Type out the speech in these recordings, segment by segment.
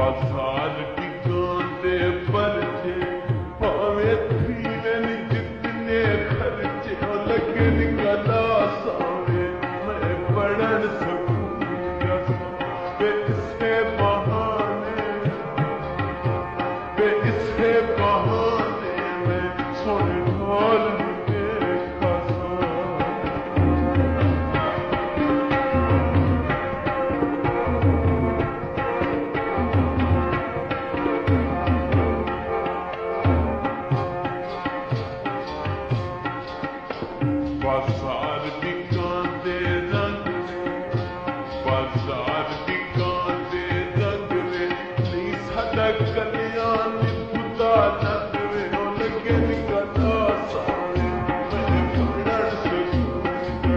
बाजार टिकान दे परचे भावे थीवे नी जितने खर्चे लगे निकला सावे मैं पढ़न सकूंगा वे इसे बहाने में सुन ढोल बाजार टिकान दे रंग बाजार टिकान दे रंग रे नहीं साडा कल्याण खुदा नंद वे लगे निकला सारे मैं पढ़न सकूंगा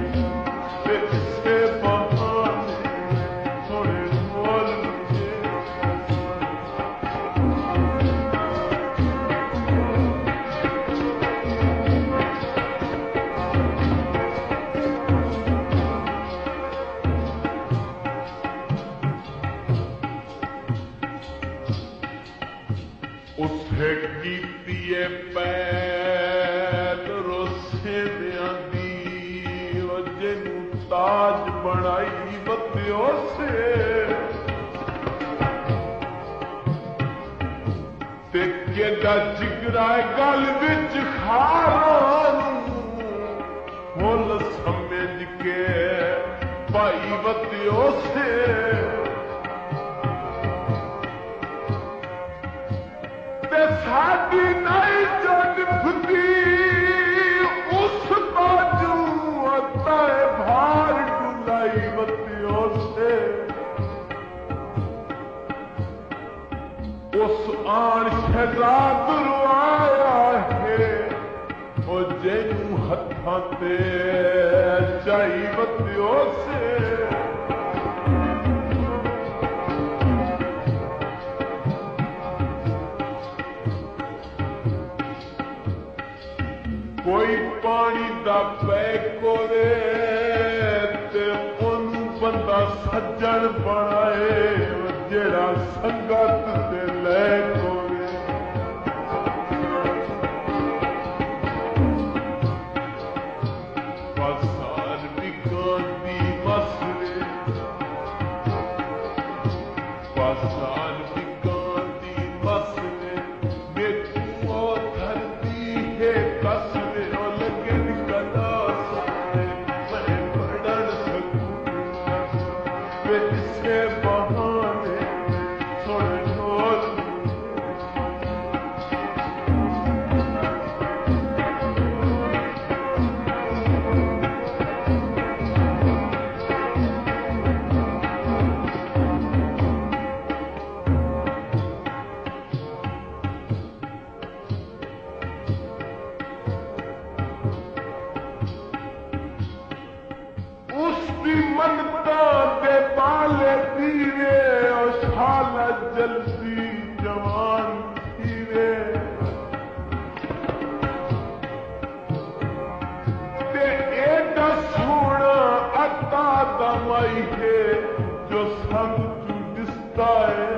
वे इसे बहाने थोड़े ढोल उसे कीतिए पैर रोसे दी जिनू ताज बनाई बत्तियों से ते केड़ा जिगराए गल विच खारा मुल समझ के भाई बत्तियों से साडी नहीं जन फुदी उस बाजू आता है भार डुलाई बत्तियों से उस आन शहजाद रुआया है वो जेनू हत्थां ते चाई बत्तियों से कोई पानी दा पैको दे ते ओनू बंदा सज्जन बनाए जेड़ा संगत ते लै कोवे बाजार टिकान दी मसले बाजार टिकान दी मसले देखू ओ धरती है कस मनता दे बाले दीवे और शाला जलती जवान थीवे ते एडा सोना अता दमाई है जो संग चू दिसता है